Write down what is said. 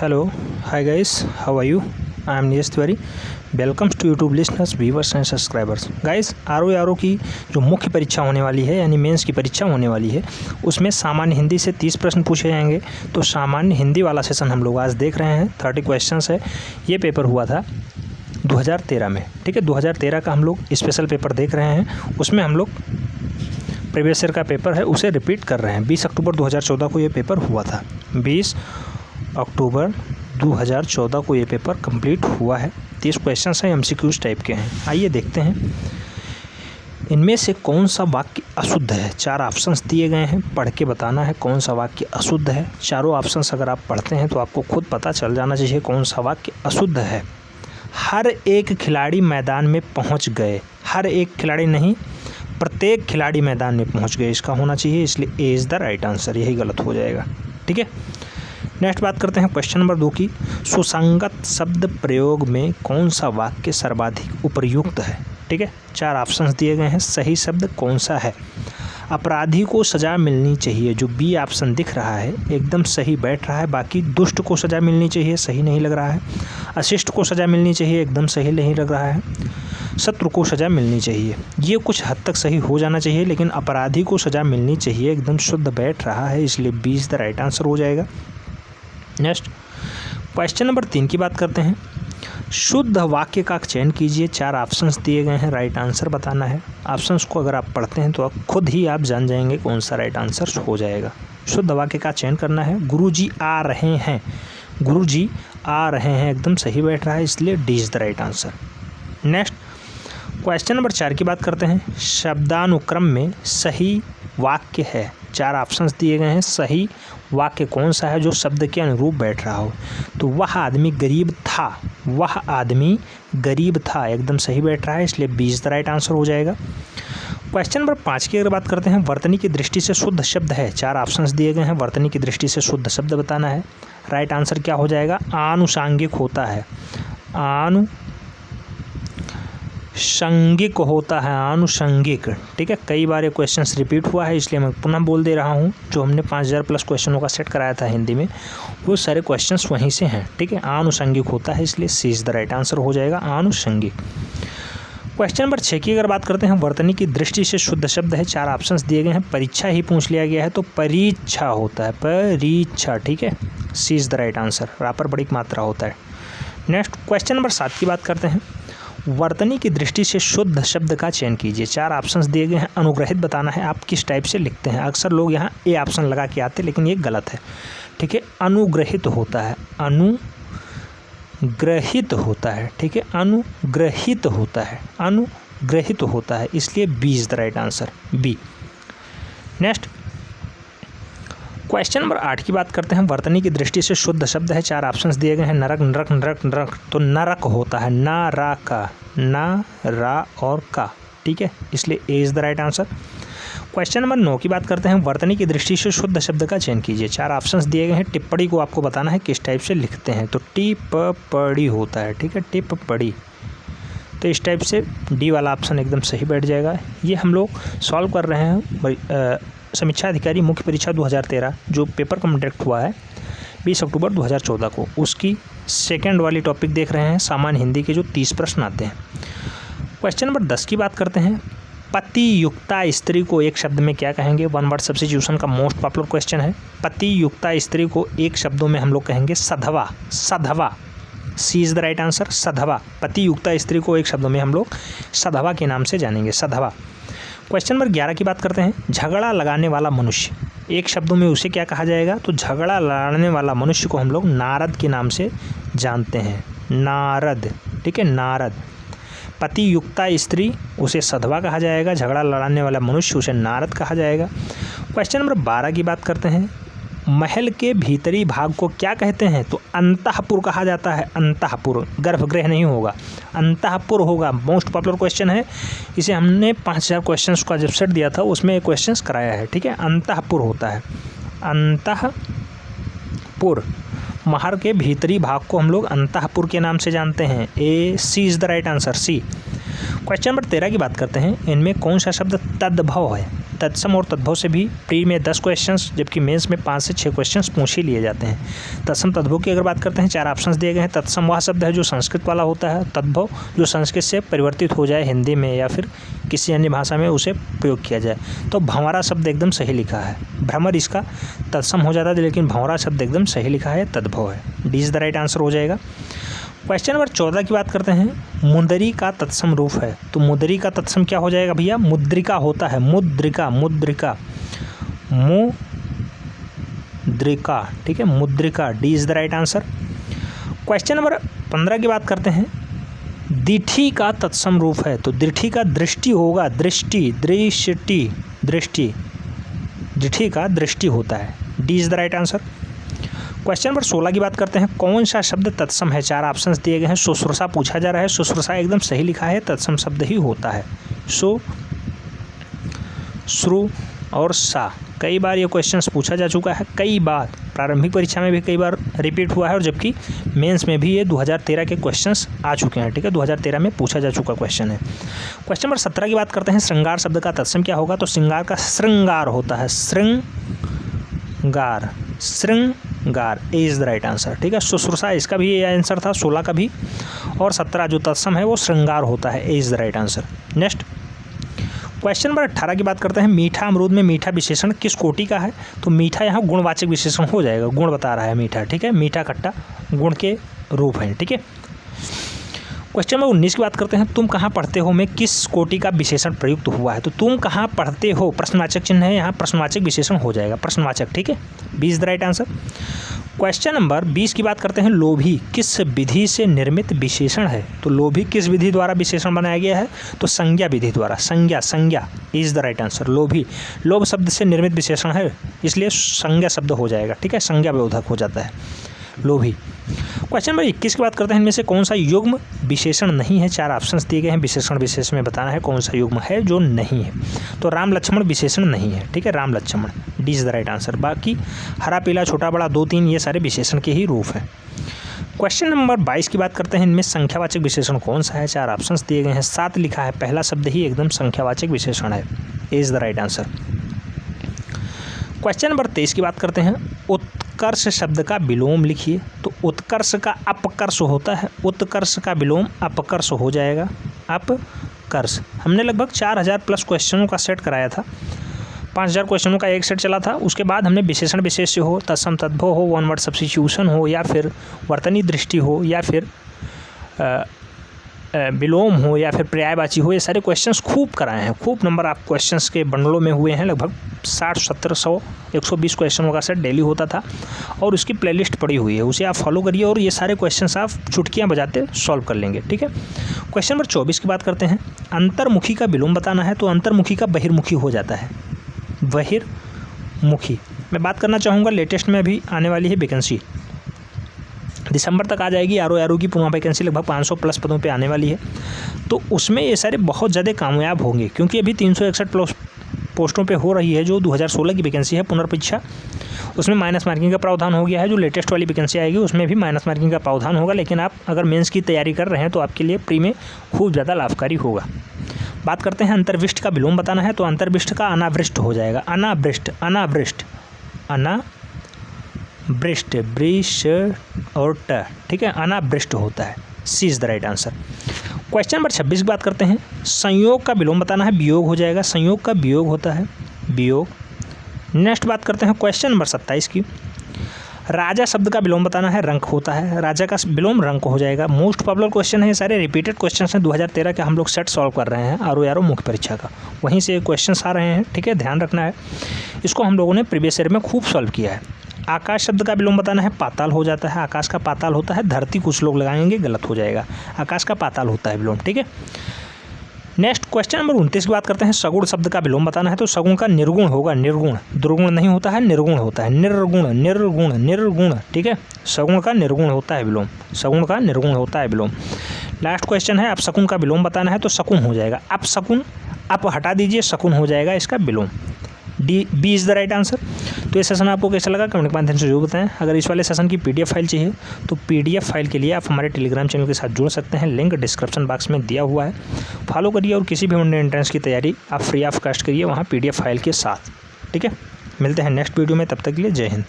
Hello, hi guys, how are you? I am Niyesh Tiwari. Welcomes to YouTube listeners, viewers and subscribers. Guys, आर की जो मुख्य परीक्षा होने वाली है यानी मेंस की परीक्षा होने वाली है, उसमें सामान्य हिंदी से 30 प्रश्न पूछे जाएंगे। तो सामान्य हिंदी वाला सेशन हम लोग आज देख रहे हैं। 30 क्वेश्चंस है। ये पेपर हुआ था 2013 में, ठीक है। 2013 का हम लोग स्पेशल पेपर देख रहे हैं। उसमें हम लोग प्रीवियस ईयर का पेपर है उसे रिपीट कर रहे हैं। 20 अक्टूबर 2014 को ये पेपर हुआ था। 20 अक्टूबर 2014 को ये पेपर कंप्लीट हुआ है। 30 क्वेश्चंस हैं, एमसीक्यूज टाइप के हैं। आइए देखते हैं इनमें से कौन सा वाक्य अशुद्ध है। 4 ऑप्शंस दिए गए हैं, पढ़ के बताना है कौन सा वाक्य अशुद्ध है। चारों ऑप्शंस अगर आप पढ़ते हैं तो आपको खुद पता चल जाना चाहिए कौन सा वाक्य अशुद्ध है। हर एक खिलाड़ी मैदान में पहुंच गए। हर एक खिलाड़ी नहीं, प्रत्येक खिलाड़ी मैदान में पहुंच गए, इसका होना चाहिए। इसलिए A is the right answer, यही गलत हो जाएगा, ठीक है। नेक्स्ट बात करते हैं क्वेश्चन नंबर 2 की। सुसंगत शब्द प्रयोग में कौन सा वाक्य सर्वाधिक उपयुक्त है, ठीक है। 4 ऑप्शंस दिए गए हैं, सही शब्द कौन सा है। अपराधी को सज़ा मिलनी चाहिए, जो बी ऑप्शन दिख रहा है एकदम सही बैठ रहा है। बाकी दुष्ट को सज़ा मिलनी चाहिए, सही नहीं लग रहा है। अशिष्ट को सज़ा मिलनी चाहिए, एकदम सही नहीं लग रहा है। शत्रु को सज़ा मिलनी चाहिए, ये कुछ हद तक सही हो जाना चाहिए। लेकिन अपराधी को सज़ा मिलनी चाहिए एकदम शुद्ध बैठ रहा है, इसलिए B is the right answer हो जाएगा। नेक्स्ट क्वेश्चन नंबर 3 की बात करते हैं। शुद्ध वाक्य का चयन कीजिए। 4 ऑप्शंस दिए गए हैं, राइट आंसर बताना है। ऑप्शंस को अगर आप पढ़ते हैं तो आप खुद ही आप जान जाएंगे कौन सा राइट आंसर हो जाएगा। शुद्ध वाक्य का चयन करना है। गुरुजी आ रहे हैं, गुरुजी आ रहे हैं एकदम सही बैठ रहा है, इसलिए D is the right answer. Next question number 4 की बात करते हैं। शब्दानुक्रम में सही वाक्य है। 4 ऑप्शंस दिए गए हैं, सही वाक्य कौन सा है जो शब्द के अनुरूप बैठ रहा हो। तो वह आदमी गरीब था, वह आदमी गरीब था एकदम सही बैठ रहा है, इसलिए B is the right answer हो जाएगा। क्वेश्चन नंबर 5 की अगर बात करते हैं, वर्तनी की दृष्टि से शुद्ध शब्द है। 4 ऑप्शंस दिए गए हैं, वर्तनी की दृष्टि से शुद्ध शब्द बताना है। राइट आंसर क्या हो जाएगा, आनुषांगिक होता है, आनुषंगिक होता है, आनुषंगिक, ठीक है। कई बार ये क्वेश्चन रिपीट हुआ है, इसलिए मैं पुनः बोल दे रहा हूँ। जो हमने 5000 प्लस क्वेश्चनों का सेट कराया था हिंदी में, वो सारे क्वेश्चंस वहीं से हैं, ठीक है। आनुषंगिक होता है, इसलिए सी इज़ द राइट आंसर हो जाएगा, आनुषंगिक। क्वेश्चन नंबर 6 की अगर बात करते हैं, वर्तनी की दृष्टि से शुद्ध शब्द है। 4 ऑप्शंस दिए गए हैं, परीक्षा ही पूछ लिया गया है तो परीक्षा होता है, परीक्षा, ठीक है। C is the right answer, रापर बड़ी मात्रा होता है। नेक्स्ट क्वेश्चन नंबर 7 की बात करते हैं। वर्तनी की दृष्टि से शुद्ध शब्द का चयन कीजिए। 4 ऑप्शंस दिए गए हैं, अनुग्रहित बताना है आप किस टाइप से लिखते हैं। अक्सर लोग यहाँ ए ऑप्शन लगा के आते हैं, लेकिन ये गलत है, ठीक है। अनुग्रहित होता है, अनुग्रहित होता है, ठीक है। अनुग्रहित होता है, अनुग्रहित होता है, इसलिए B is the right answer, B. Next question number 8 की बात करते हैं। वर्तनी की दृष्टि से शुद्ध शब्द है। 4 ऑप्शंस दिए गए हैं, नरक, नरक, नरक, नरक, तो नरक होता है, ना रा का, ना रा और का, ठीक है, इसलिए A is the right answer. Question number 9 की बात करते हैं। वर्तनी की दृष्टि से शुद्ध शब्द का चयन कीजिए। 4 ऑप्शंस दिए गए हैं, टिप्पणी को आपको बताना है किस टाइप से लिखते हैं। तो टिप्पणी होता है, ठीक है, टिप्पणी, तो इस टाइप से डी वाला ऑप्शन एकदम सही बैठ जाएगा। ये हम लोग सॉल्व कर रहे हैं समीक्षा अधिकारी मुख्य परीक्षा 2013 जो पेपर कंडक्ट हुआ है 20 अक्टूबर 2014 को, उसकी सेकंड वाली टॉपिक देख रहे हैं, सामान्य हिंदी के जो 30 प्रश्न आते हैं। क्वेश्चन नंबर 10 की बात करते हैं। पति युक्ता स्त्री को एक शब्द में क्या कहेंगे। 1 वर्ड सब्स्टिट्यूशन का मोस्ट पॉपुलर क्वेश्चन है। पति युक्ता स्त्री को एक शब्दों में हम लोग कहेंगे सधवा, सधवा, सी इज़ द राइट आंसर, सधवा। पति युक्ता स्त्री को एक शब्दों में हम लोग सधवा के नाम से जानेंगे, सधवा। क्वेश्चन नंबर 11 की बात करते हैं। झगड़ा लगाने वाला मनुष्य, एक शब्दों में उसे क्या कहा जाएगा। तो झगड़ा लड़ने वाला मनुष्य को हम लोग नारद के नाम से जानते हैं, नारद, ठीक है, नारद। पति युक्ता स्त्री उसे सधवा कहा जाएगा, झगड़ा लड़ाने वाला मनुष्य उसे नारद कहा जाएगा। क्वेश्चन नंबर 12 की बात करते हैं। महल के भीतरी भाग को क्या कहते हैं। तो अंतःपुर कहा जाता है, अंतःपुर, गर्भगृह नहीं होगा, अंतःपुर होगा। मोस्ट पॉपुलर क्वेश्चन है, इसे हमने 5000 क्वेश्चंस का जब सेट दिया था उसमें क्वेश्चंस कराया है, ठीक है। अंतःपुर होता है, अंतःपुर। महल के भीतरी भाग को हम लोग अंतःपुर के नाम से जानते हैं, A, C is the right answer, C. Question number 13 की बात करते हैं। इनमें कौन सा शब्द तद्भव है। तत्सम और तद्भव से भी प्री में 10 क्वेश्चंस, जबकि मेंस में 5 से 6 क्वेश्चंस पूछ ही लिए जाते हैं। तत्सम तद्भव की अगर बात करते हैं 4 ऑप्शंस दिए गए हैं। तत्सम वह शब्द है जो संस्कृत वाला होता है, तद्भव जो संस्कृत से परिवर्तित हो जाए हिंदी में या फिर किसी अन्य भाषा में उसे प्रयोग किया जाए। तो भंवरा शब्द एकदम सही लिखा है, भ्रमर इसका तत्सम हो जाता है, लेकिन भंवरा शब्द एकदम सही लिखा है, तद्भव है। D is the right answer हो जाएगा। क्वेश्चन नंबर 14 की बात करते हैं। मुंदरी का तत्सम रूप है, तो मुंदरी का तत्सम क्या हो जाएगा भैया? मुद्रिका होता है, मुद्रिका, मुद्रिका, मुद्रिका, ठीक है, मुद्रिका। D is the right answer. Question number 15 की बात करते हैं। दिठी का तत्सम रूप है, तो दिठी का दृष्टि होगा, दृष्टि, दृष्टि, दृष्टि, दिठी का दृष्टि होता है। D is the right answer. Question number 16 की बात करते हैं। कौन सा शब्द तत्सम है? 4 ऑप्शंस दिए गए हैं। शुश्रूषा पूछा जा रहा है, शुश्रूषा एकदम सही लिखा है, तत्सम शब्द ही होता है। श्रु और सा, कई बार ये क्वेश्चंस पूछा जा चुका है, कई बार प्रारंभिक परीक्षा में भी कई बार रिपीट हुआ है, और जबकि मेंस में भी ये 2013 के क्वेश्चंस आ चुके हैं, ठीक है, 2013 में पूछा जा चुका क्वेश्चन है। क्वेश्चन नंबर 17 की बात करते हैं। श्रृंगार शब्द का तत्सम क्या होगा? तो श्रृंगार का श्रृंगार होता है, श्रृंगार, श्रृंगार इज द राइट आंसर, ठीक है। शुश्रूषा इसका भी ये आंसर था, 16 का भी, और 17 जो तत्सम है वो श्रृंगार होता है, is the right answer. Next question number 18 की बात करते हैं। मीठा अमरूद में मीठा विशेषण किस कोटि का है? तो मीठा यहाँ गुणवाचक विशेषण हो जाएगा, गुण बता रहा है मीठा, ठीक है, मीठा खट्टा गुण के रूप हैं, ठीक है। क्वेश्चन नंबर 19 की बात करते हैं। तुम कहाँ पढ़ते हो में किस कोटि का विशेषण प्रयुक्त हुआ है? तो तुम कहाँ पढ़ते हो, प्रश्नवाचक चिन्ह है, यहाँ प्रश्नवाचक विशेषण हो जाएगा, प्रश्नवाचक, ठीक है, B is the right answer. Question number 20 की बात करते हैं। लोभी किस विधि से निर्मित विशेषण है? तो लोभी किस विधि द्वारा विशेषण बनाया गया है? तो संज्ञा विधि द्वारा, संज्ञा, संज्ञा इज द राइट आंसर। लोभी लोभ शब्द से निर्मित विशेषण है, इसलिए संज्ञा शब्द हो जाएगा, ठीक है, संज्ञा बोधक हो जाता है लोभी। क्वेश्चन नंबर 21 की बात करते हैं। इनमें से कौन सा युग्म विशेषण नहीं है? 4 ऑप्शंस दिए गए हैं, विशेषण विशेष में बताना है कौन सा युग्म है जो नहीं है। तो राम लक्ष्मण विशेषण नहीं है, ठीक है, Ram Lakshman, D is the right answer. बाकी हरा पीला छोटा बड़ा 2 3 ये सारे विशेषण के ही रूप हैं। क्वेश्चन नंबर 22 की बात करते हैं। इनमें संख्यावाचक विशेषण कौन सा है? 4 ऑप्शंस दिए गए हैं, 7 लिखा है, पहला शब्द ही एकदम संख्यावाचक विशेषण है, is the right answer. Question number 23 की बात करते हैं। उत्कर्ष शब्द का विलोम लिखिए। तो उत्कर्ष का अपकर्ष होता है, उत्कर्ष का विलोम अपकर्ष हो जाएगा, अपकर्ष। हमने लगभग 4000 प्लस क्वेश्चनों का सेट कराया था, 5000 क्वेश्चनों का एक सेट चला था। उसके बाद हमने विशेषण विशेष हो, तत्सम तद्भव हो, वन वर्ड सब्स्टिट्यूशन हो, या फिर वर्तनी दृष्टि हो, या फिर विलोम हो, या फिर पर्यायवाची हो, ये सारे क्वेश्चंस खूब कराए हैं, खूब नंबर ऑफ क्वेश्चंस के बंडलों में हुए हैं। लगभग 60 70 100 120 क्वेश्चनों का सेट डेली होता था, और उसकी प्लेलिस्ट पड़ी हुई है, उसे आप फॉलो करिए और ये सारे क्वेश्चंस आप चुटकियाँ बजाते सॉल्व कर लेंगे, ठीक है। क्वेश्चन नंबर 24 की बात करते हैं। अंतर्मुखी का विलोम बताना है, तो अंतर्मुखी का बहिर्मुखी हो जाता है, बहिर्मुखी। मैं बात करना चाहूँगा, लेटेस्ट में अभी आने वाली है वैकेंसी, दिसंबर तक आ जाएगी, आर की पूर्ण वैकेंसी लगभग 500 प्लस पदों पे आने वाली है, तो उसमें ये सारे बहुत ज़्यादा कामयाब होंगे, क्योंकि अभी 361 प्लस पोस्टों पे हो रही है जो 2016 की वैकेंसी है पुनर्परीक्षा, उसमें माइनस मार्किंग का प्रावधान हो गया है। जो लेटेस्ट वाली वैकेंसी आएगी उसमें भी माइनस मार्किंग का प्रावधान होगा, लेकिन आप अगर मेंस की तैयारी कर रहे हैं तो आपके लिए प्री में खूब ज़्यादा लाभकारी होगा। बात करते हैं अंतर्विष्ट का विलोम बताना है, तो अंतर्विष्ट का अनावृष्ट हो जाएगा, अनावृष्ट, अनावृष्ट, अनावृष्ट, वृष और ट, ठीक है, अनावृष्ट होता है, C is the right answer. Question number 26 की बात करते हैं। संयोग का विलोम बताना है, वियोग हो जाएगा, संयोग का वियोग होता है, वियोग। नेक्स्ट बात करते हैं क्वेश्चन नंबर 27 की। राजा शब्द का विलोम बताना है, रंक होता है, राजा का विलोम रंक हो जाएगा। मोस्ट पॉपुलर क्वेश्चन है, सारे रिपीटेड क्वेश्चन हैं, 2013 के हम लोग सेट सॉल्व कर रहे हैं आर मुख्य परीक्षा का, वहीं से क्वेश्चन आ रहे हैं, ठीक है, ध्यान रखना है। इसको हम लोगों ने प्रीवियस ईयर में खूब सॉल्व किया है। आकाश शब्द का विलोम बताना है, पाताल हो जाता है, आकाश का पाताल होता है, धरती कुछ लोग लगाएंगे, गलत हो जाएगा, आकाश का पाताल होता है विलोम, ठीक है। नेक्स्ट क्वेश्चन नंबर 29 की बात करते हैं। सगुण शब्द का विलोम बताना है, तो सगुण का निर्गुण होगा, निर्गुण, दुर्गुण नहीं होता है, निर्गुण होता है, निर्गुण, निर्गुण, निर्गुण, ठीक है, सगुण का निर्गुण होता है विलोम, सगुण का निर्गुण होता है विलोम। लास्ट क्वेश्चन है, अपशकुन का विलोम बताना है, तो शकुन हो जाएगा, अपशकुन, अप हटा दीजिए, शकुन हो जाएगा इसका विलोम, B is the right answer. तो ये सेशन आपको कैसा लगा कमेंट के माध्यम से जरूर बताएं। अगर इस वाले सेशन की PDF फाइल चाहिए तो PDF फाइल के लिए आप हमारे टेलीग्राम चैनल के साथ जुड़ सकते हैं, लिंक डिस्क्रिप्शन बॉक्स में दिया हुआ है। फॉलो करिए और किसी भी वन डे एंट्रेंस की तैयारी आप फ्री ऑफ कॉस्ट करिए वहाँ PDF फाइल के साथ। ठीक है, मिलते हैं नेक्स्ट वीडियो में, तब तक के लिए जय हिंद।